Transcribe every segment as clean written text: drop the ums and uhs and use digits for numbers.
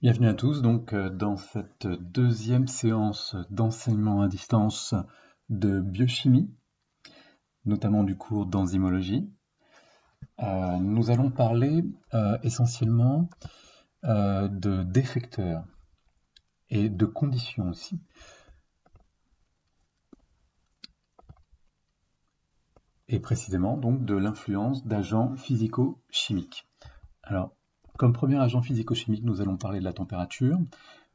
Bienvenue à tous dans cette deuxième séance d'enseignement à distance de biochimie, notamment du cours d'enzymologie. Nous allons parler essentiellement de d'effecteurs et de conditions aussi. Et précisément donc de l'influence d'agents physico-chimiques. Alors, comme premier agent physico-chimique, nous allons parler de la température.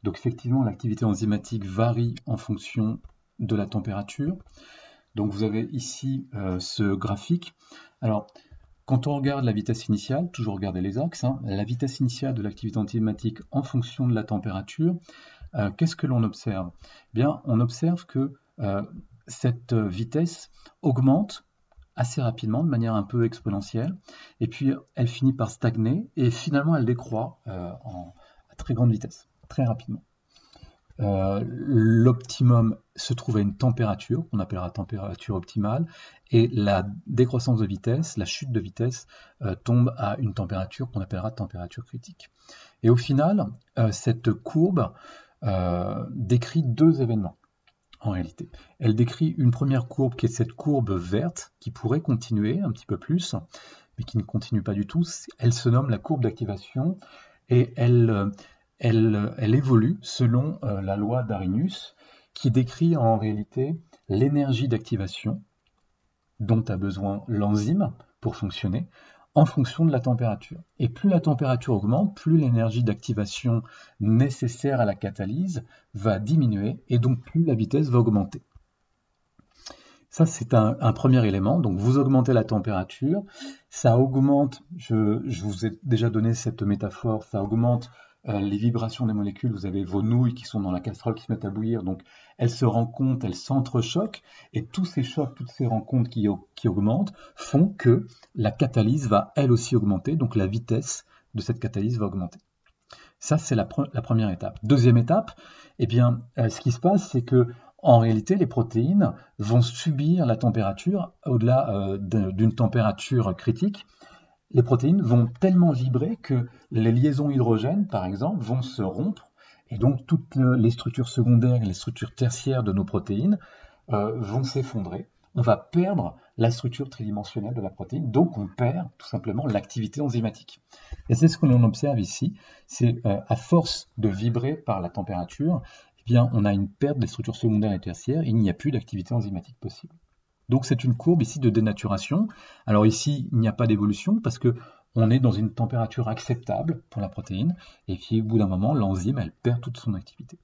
Donc effectivement, l'activité enzymatique varie en fonction de la température. Donc vous avez ici ce graphique. Alors, quand on regarde la vitesse initiale, toujours regarder les axes, la vitesse initiale de l'activité enzymatique en fonction de la température, qu'est-ce que l'on observe? Bien, on observe que cette vitesse augmente assez rapidement, de manière un peu exponentielle, et puis elle finit par stagner, et finalement elle décroît à très grande vitesse, très rapidement. L'optimum se trouve à une température, qu'on appellera température optimale, et la décroissance de vitesse, la chute de vitesse, tombe à une température qu'on appellera température critique. Et au final, cette courbe décrit deux événements. En réalité, elle décrit une première courbe qui est cette courbe verte, qui pourrait continuer un petit peu plus, mais qui ne continue pas du tout. Elle se nomme la courbe d'activation et elle évolue selon la loi d'Arrhenius, qui décrit en réalité l'énergie d'activation dont a besoin l'enzyme pour fonctionner, en fonction de la température. Et plus la température augmente, plus l'énergie d'activation nécessaire à la catalyse va diminuer, et donc plus la vitesse va augmenter. Ça, c'est un premier élément. Donc, vous augmentez la température, ça augmente, je vous ai déjà donné cette métaphore, ça augmente les vibrations des molécules. Vous avez vos nouilles qui sont dans la casserole qui se mettent à bouillir, donc elles se rencontrent, elles s'entrechoquent, et tous ces chocs, toutes ces rencontres qui augmentent font que la catalyse va elle aussi augmenter, donc la vitesse de cette catalyse va augmenter. Ça, c'est la première étape. Deuxième étape, eh bien, ce qui se passe, c'est que en réalité, les protéines vont subir la température au-delà d'une température critique. Les protéines vont tellement vibrer que les liaisons hydrogènes, par exemple, vont se rompre, et donc toutes les structures secondaires et les structures tertiaires de nos protéines vont s'effondrer. On va perdre la structure tridimensionnelle de la protéine, donc on perd tout simplement l'activité enzymatique. Et c'est ce que l'on observe ici, c'est à force de vibrer par la température, eh bien, on a une perte des structures secondaires et tertiaires, et il n'y a plus d'activité enzymatique possible. Donc c'est une courbe ici de dénaturation. Alors ici, il n'y a pas d'évolution parce que on est dans une température acceptable pour la protéine, et puis au bout d'un moment, l'enzyme, elle perd toute son activité.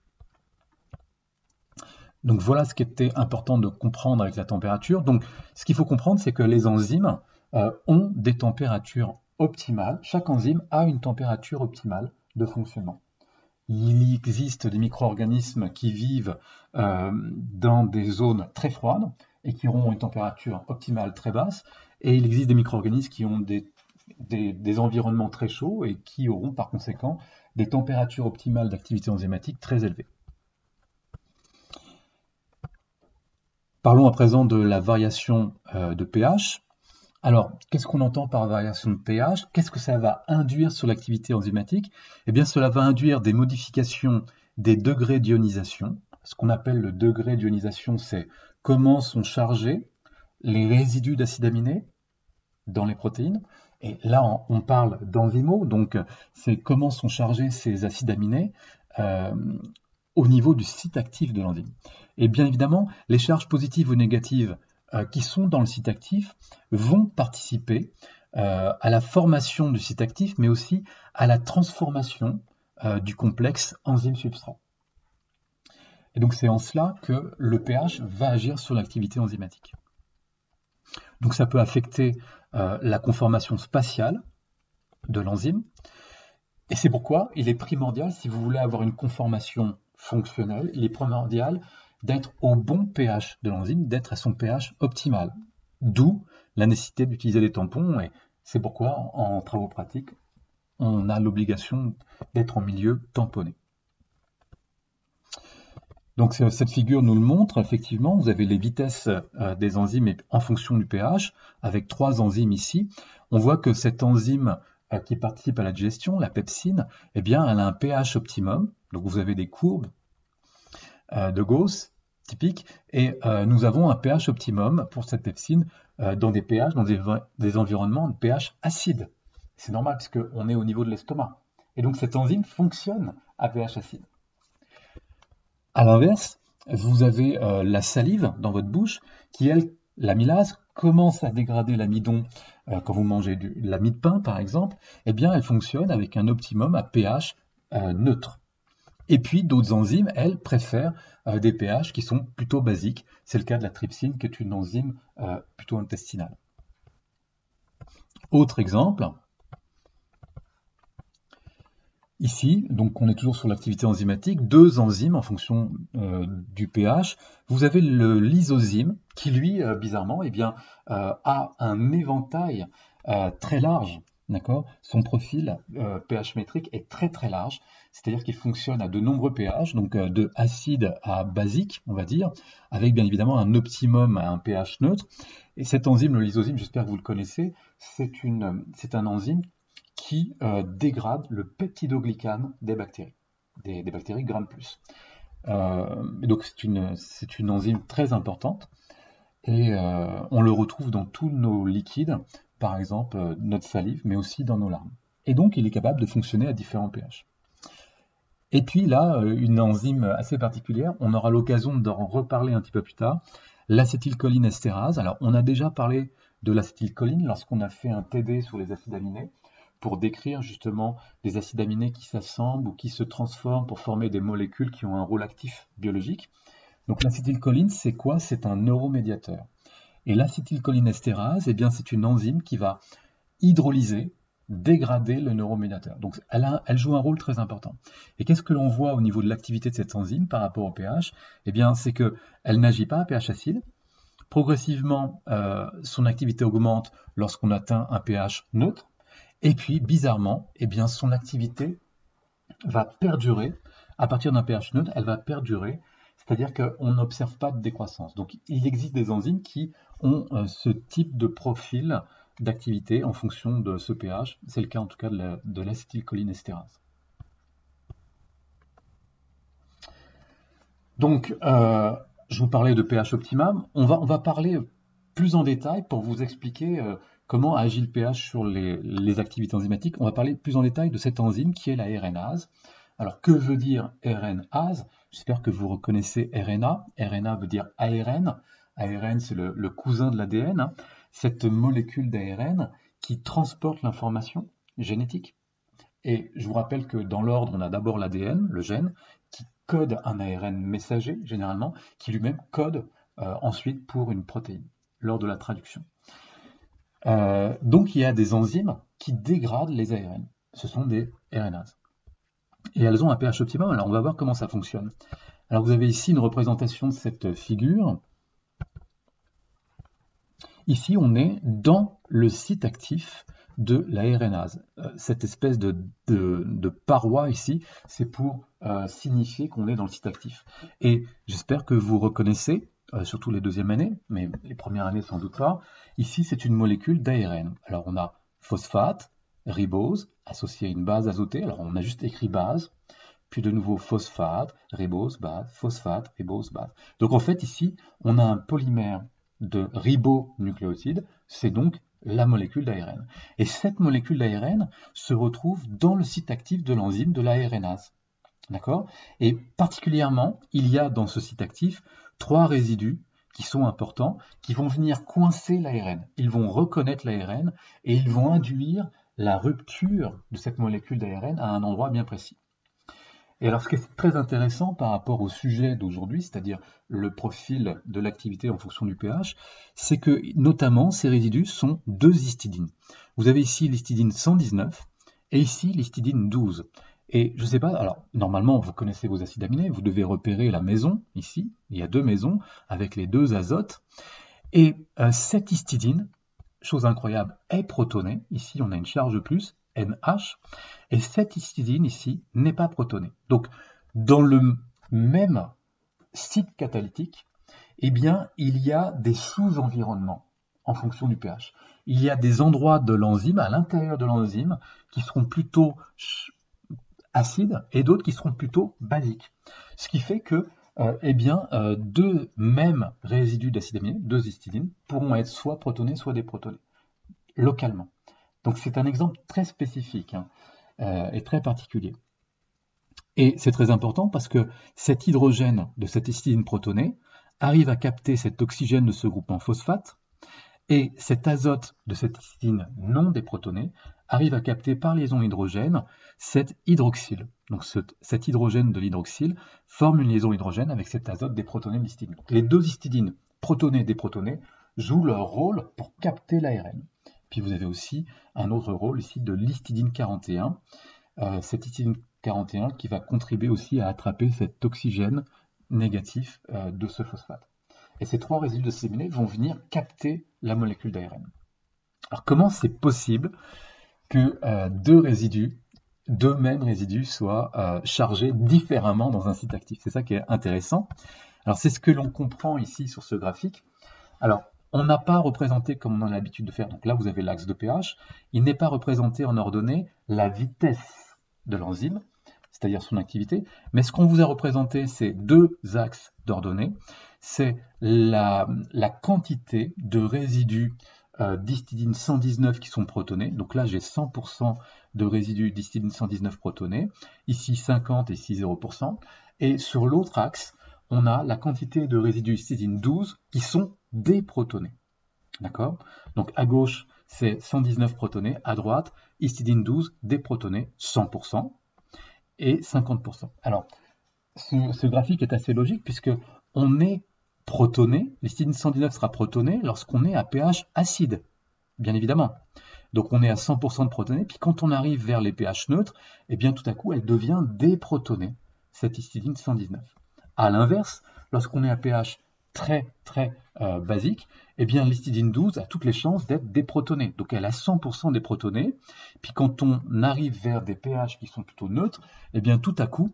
Donc voilà ce qui était important de comprendre avec la température. Donc ce qu'il faut comprendre, c'est que les enzymes ont des températures optimales. Chaque enzyme a une température optimale de fonctionnement. Il existe des micro-organismes qui vivent dans des zones très froides et qui auront une température optimale très basse. Et il existe des micro-organismes qui ont des environnements très chauds et qui auront par conséquent des températures optimales d'activité enzymatique très élevées. Parlons à présent de la variation de pH. Alors, qu'est-ce qu'on entend par variation de pH? Qu'est-ce que ça va induire sur l'activité enzymatique? Eh bien, cela va induire des modifications des degrés d'ionisation. Ce qu'on appelle le degré d'ionisation, c'est comment sont chargés les résidus d'acides aminés dans les protéines. Et là, on parle d'enzymo, donc c'est comment sont chargés ces acides aminés au niveau du site actif de l'enzyme. Et bien évidemment, les charges positives ou négatives qui sont dans le site actif vont participer à la formation du site actif, mais aussi à la transformation du complexe enzyme-substrat. Et donc c'est en cela que le pH va agir sur l'activité enzymatique. Donc ça peut affecter la conformation spatiale de l'enzyme, et c'est pourquoi il est primordial, si vous voulez avoir une conformation fonctionnelle, il est primordial d'être au bon pH de l'enzyme, d'être à son pH optimal. D'où la nécessité d'utiliser des tampons, et c'est pourquoi en travaux pratiques, on a l'obligation d'être en milieu tamponné. Donc cette figure nous le montre, effectivement, vous avez les vitesses des enzymes en fonction du pH, avec 3 enzymes ici. On voit que cette enzyme qui participe à la digestion, la pepsine, eh bien, elle a un pH optimum. Donc vous avez des courbes de Gauss typiques, et nous avons un pH optimum pour cette pepsine dans des pH, dans des environnements de pH acide. C'est normal puisqu'on est au niveau de l'estomac. Et donc cette enzyme fonctionne à pH acide. À l'inverse, vous avez la salive dans votre bouche qui, elle, l'amylase, commence à dégrader l'amidon quand vous mangez de la mie de pain, par exemple. Eh bien, elle fonctionne avec un optimum à pH neutre. Et puis, d'autres enzymes, elles, préfèrent des pH qui sont plutôt basiques. C'est le cas de la trypsine, qui est une enzyme plutôt intestinale. Autre exemple. Ici, donc on est toujours sur l'activité enzymatique, deux enzymes en fonction du pH. Vous avez le lysozyme qui, lui, bizarrement, eh bien, a un éventail très large. D'accord ? Son profil pH métrique est très très large, c'est-à-dire qu'il fonctionne à de nombreux pH, donc de acide à basique, on va dire, avec bien évidemment un optimum à un pH neutre. Et cette enzyme, le lysozyme, j'espère que vous le connaissez, c'est un enzyme qui dégrade le peptidoglycane des bactéries, des bactéries Gram+. Donc c'est une enzyme très importante et on le retrouve dans tous nos liquides, par exemple notre salive, mais aussi dans nos larmes. Et donc il est capable de fonctionner à différents pH. Et puis là, une enzyme assez particulière, on aura l'occasion d'en reparler un petit peu plus tard, l'acétylcholinestérase. Alors on a déjà parlé de l'acétylcholine lorsqu'on a fait un TD sur les acides aminés, pour décrire justement des acides aminés qui s'assemblent ou qui se transforment pour former des molécules qui ont un rôle actif biologique. Donc l'acétylcholine, c'est quoi? C'est un neuromédiateur. Et l'acétylcholinestérase, eh bien, c'est une enzyme qui va hydrolyser, dégrader le neuromédiateur. Donc elle joue un rôle très important. Et qu'est-ce que l'on voit au niveau de l'activité de cette enzyme par rapport au pH? Eh bien, c'est qu'elle n'agit pas à pH acide. Progressivement, son activité augmente lorsqu'on atteint un pH neutre. Et puis, bizarrement, eh bien, son activité va perdurer. À partir d'un pH neutre, elle va perdurer, c'est-à-dire qu'on n'observe pas de décroissance. Donc, il existe des enzymes qui ont ce type de profil d'activité en fonction de ce pH. C'est le cas en tout cas de l'acétylcholinestérase. Donc, je vous parlais de pH optimum. On va parler plus en détail pour vous expliquer comment agit le pH sur les activités enzymatiques. On va parler plus en détail de cette enzyme qui est la RNase. Alors, que veut dire RNase? J'espère que vous reconnaissez RNA. RNA veut dire ARN. ARN, c'est le cousin de l'ADN. Hein. Cette molécule d'ARN qui transporte l'information génétique. Et je vous rappelle que dans l'ordre, on a d'abord l'ADN, le gène, qui code un ARN messager, généralement, qui lui-même code ensuite pour une protéine, lors de la traduction. Donc il y a des enzymes qui dégradent les ARN. Ce sont des RNases. Et elles ont un pH optimum. Alors on va voir comment ça fonctionne. Alors vous avez ici une représentation de cette figure. Ici on est dans le site actif de la RNase. Cette espèce de paroi ici, c'est pour signifier qu'on est dans le site actif. Et j'espère que vous reconnaissez, surtout les deuxièmes années, mais les premières années sans doute pas, ici c'est une molécule d'ARN. Alors on a phosphate, ribose, associé à une base azotée, alors on a juste écrit base, puis de nouveau phosphate, ribose, base, phosphate, ribose, base. Donc en fait ici, on a un polymère de ribonucléotide, c'est donc la molécule d'ARN. Et cette molécule d'ARN se retrouve dans le site actif de l'enzyme de la RNase. D'accord? Et particulièrement, il y a dans ce site actif 3 résidus qui sont importants, qui vont venir coincer l'ARN. Ils vont reconnaître l'ARN et ils vont induire la rupture de cette molécule d'ARN à un endroit bien précis. Et alors, ce qui est très intéressant par rapport au sujet d'aujourd'hui, c'est-à-dire le profil de l'activité en fonction du pH, c'est que, notamment, ces résidus sont 2 histidines. Vous avez ici l'histidine 119 et ici l'histidine 12. Et je ne sais pas, alors, normalement, vous connaissez vos acides aminés, vous devez repérer la maison, ici, il y a 2 maisons, avec les 2 azotes. Et cette histidine, chose incroyable, est protonée. Ici, on a une charge plus, NH, et cette histidine ici n'est pas protonée. Donc, dans le même site catalytique, eh bien, il y a des sous-environnements en fonction du pH. Il y a des endroits de l'enzyme, à l'intérieur de l'enzyme, qui seront plutôt acides et d'autres qui seront plutôt basiques. Ce qui fait que deux mêmes résidus d'acide aminé, deux histidines, pourront être soit protonés, soit déprotonés, localement. Donc c'est un exemple très spécifique et très particulier. Et c'est très important parce que cet hydrogène de cette histidine protonée arrive à capter cet oxygène de ce groupement phosphate, et cet azote de cette histidine non déprotonée arrive à capter par liaison hydrogène cet hydroxyle. Donc cet hydrogène de l'hydroxyle forme une liaison hydrogène avec cet azote déprotoné de l'histidine. Les deux histidines protonées et déprotonées jouent leur rôle pour capter l'ARN. Puis vous avez aussi un autre rôle ici de l'histidine 41, cette histidine 41 qui va contribuer aussi à attraper cet oxygène négatif de ce phosphate. Et ces trois résidus d'acide aminé vont venir capter la molécule d'ARN. Alors comment c'est possible que deux mêmes résidus soient chargés différemment dans un site actif? C'est ça qui est intéressant. Alors c'est ce que l'on comprend ici sur ce graphique. Alors on n'a pas représenté comme on a l'habitude de faire, donc là vous avez l'axe de pH, il n'est pas représenté en ordonnée la vitesse de l'enzyme, c'est-à-dire son activité, mais ce qu'on vous a représenté, c'est deux axes d'ordonnée, c'est la quantité de résidus d'histidine 119 qui sont protonés. Donc là, j'ai 100% de résidus d'histidine 119 protonés, ici 50 et ici 0%. Et sur l'autre axe, on a la quantité de résidus histidine 12 qui sont déprotonés. D'accord? Donc à gauche, c'est 119 protonés, à droite, histidine 12 déprotonés, 100% et 50%. Alors, ce graphique est assez logique puisque on est protoné, l'histidine 119 sera protonée lorsqu'on est à pH acide, bien évidemment. Donc on est à 100% de protonée, puis quand on arrive vers les pH neutres, eh bien tout à coup elle devient déprotonée, cette histidine 119. A l'inverse, lorsqu'on est à pH très basique, eh bien l'histidine 12 a toutes les chances d'être déprotonée. Donc elle a 100% déprotonée, puis quand on arrive vers des pH qui sont plutôt neutres, eh bien tout à coup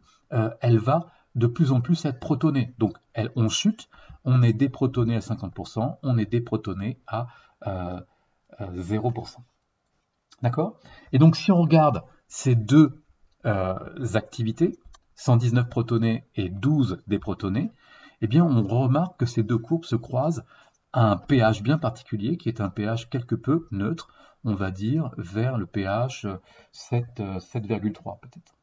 elle va de plus en plus être protonée. Donc on chute, on est déprotoné à 50%, on est déprotoné à 0%. D'accord? Et donc si on regarde ces deux activités, 119 protonés et 12 déprotonés, eh bien on remarque que ces deux courbes se croisent à un pH bien particulier, qui est un pH quelque peu neutre, on va dire vers le pH 7,3 peut-être.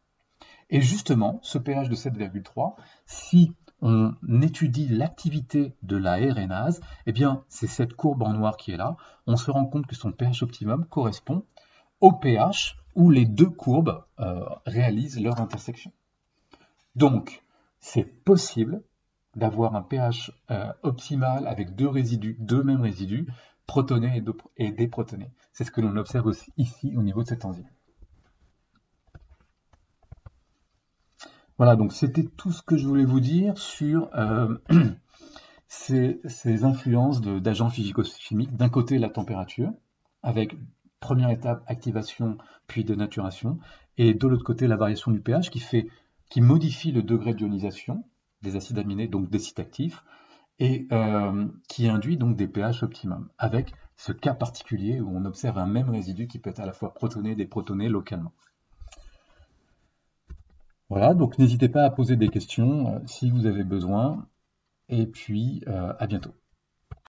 Et justement, ce pH de 7,3, si on étudie l'activité de la RNase, eh bien, c'est cette courbe en noir qui est là. On se rend compte que son pH optimum correspond au pH où les deux courbes réalisent leur intersection. Donc, c'est possible d'avoir un pH optimal avec deux mêmes résidus, protonés et déprotonés. C'est ce que l'on observe aussi ici au niveau de cette enzyme. Voilà, donc c'était tout ce que je voulais vous dire sur ces influences d'agents physico-chimiques. D'un côté, la température, avec première étape, activation, puis dénaturation, et de l'autre côté, la variation du pH qui modifie le degré d'ionisation des acides aminés, donc des sites actifs, et qui induit donc des pH optimum, avec ce cas particulier où on observe un même résidu qui peut être à la fois protoné et déprotoné localement. Voilà, donc n'hésitez pas à poser des questions si vous avez besoin, et puis à bientôt.